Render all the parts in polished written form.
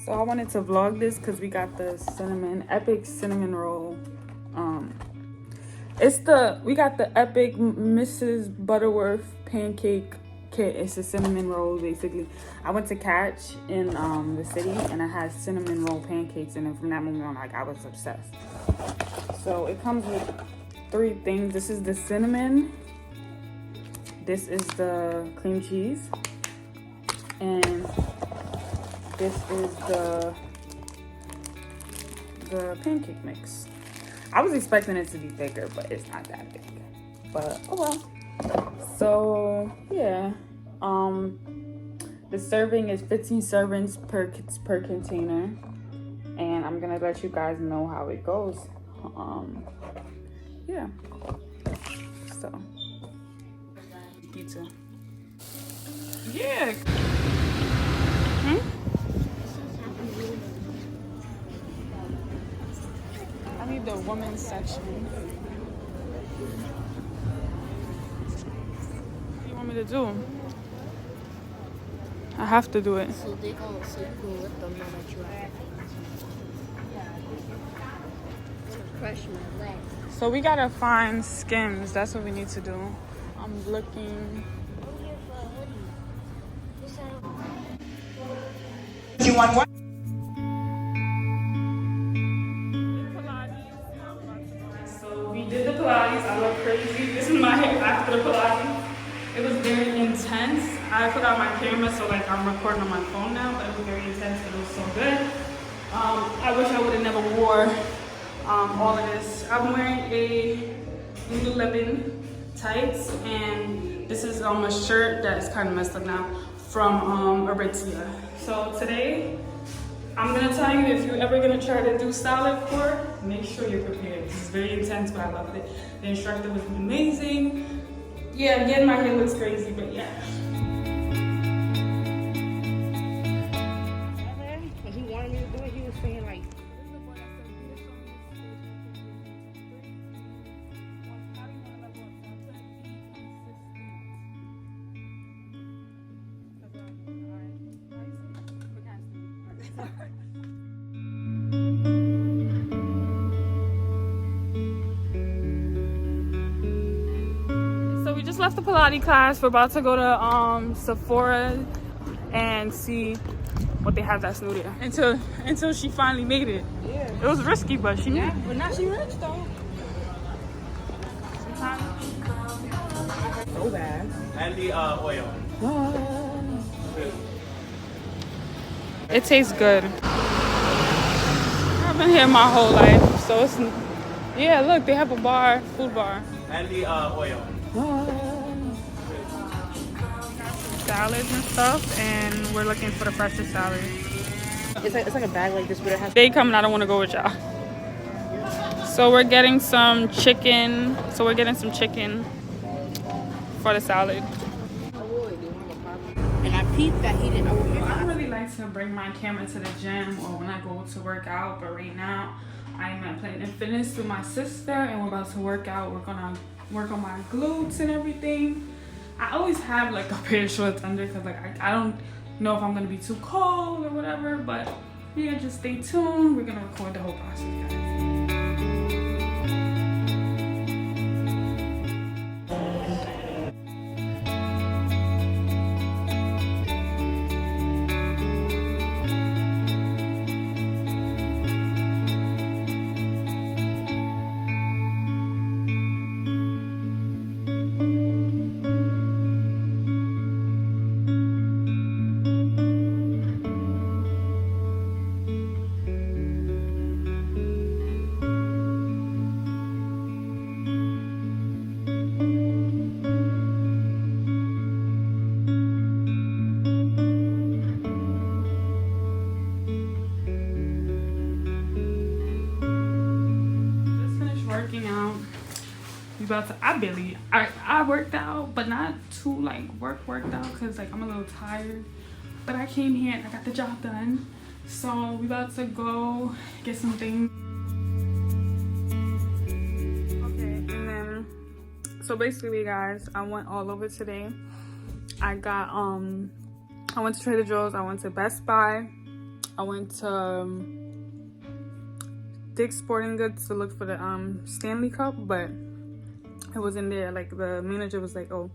So I wanted to vlog this because we got the epic cinnamon roll. We got the epic Mrs. Butterworth pancake kit. It's a cinnamon roll basically. I went to Catch in the city and it has cinnamon roll pancakes, and then from that moment on, like, I was obsessed. So it comes with 3 things. This is the cinnamon, this is the cream cheese, and this is the pancake mix. I was expecting it to be bigger, but it's not that big. But oh well. So yeah, the serving is 15 servings per container, and I'm gonna let you guys know how it goes. Yeah. So pizza. Yeah. I need the women's section. What do you want me to do? I have to do it. So you can let them know that you have to crush my leg. So we gotta find Skims. That's what we need to do. I'm looking. You want what? So we did the Pilates. I look crazy. This is my hair after the Pilates. It was very intense. I put out my camera, so like I'm recording on my phone now, but it was very intense and it was so good. I wish I would have never wore all of this. I'm wearing a Lululemon tights, and this is a shirt that is kind of messed up now from Aritzia. So today, I'm gonna tell you, if you're ever gonna try to do Solidcore, make sure you're prepared. This is very intense, but I loved it. The instructor was amazing. Yeah, again, my hair looks crazy, but yeah. When he wanted me to do it, he was saying like, So we just left the Pilates class. We're about to go to Sephora and see what they have that's new there. Until she finally made it. yeah. It was risky, but she made it. But now she rich though. So bad. And the oil. It tastes good. I've been here my whole life, so it's, yeah, look, they have a bar, food bar. And the oil. Salads and stuff, and we're looking for the freshest salad. It's like a bag like this, but it has. They coming, I don't want to go with y'all. So we're getting some chicken. For the salad. And I peeped that he didn't open it. I really like to bring my camera to the gym or when I go to work out, but right now I'm at Planet Fitness with my sister, and we're about to work out. We're gonna work on my glutes and everything. I always have like a pair of shorts under because like I don't know if I'm gonna be too cold or whatever, but yeah, just stay tuned. We're gonna record the whole process, guys. I worked out, but not too like worked out because like I'm a little tired, but I came here and I got the job done. So we about to go get some things. Okay, and then so basically guys, I went all over today. I went to Trader Joe's, I went to Best Buy, I went to Dick's Sporting Goods to look for the Stanley Cup, but it wasn't there. Like the manager was like, "Oh,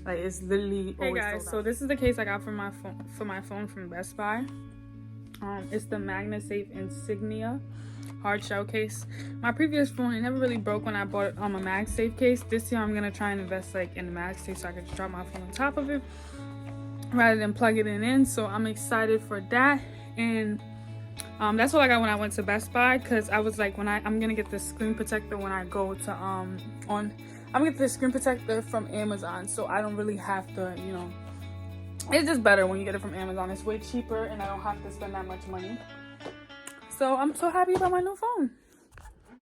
like it's literally." Hey guys, so this is the case I got for my phone from Best Buy. It's the MagnaSafe Insignia hard shell case. My previous phone, it never really broke when I bought a MagSafe case. This year I'm gonna try and invest like in the MagSafe so I can just drop my phone on top of it rather than plug it in. So I'm excited for that. And that's what I got when I went to Best Buy, because I was like, I'm gonna get the screen protector when I go to I'm gonna get the screen protector from Amazon, so I don't really have to, you know, it's just better when you get it from Amazon. It's way cheaper and I don't have to spend that much money. So I'm so happy about my new phone.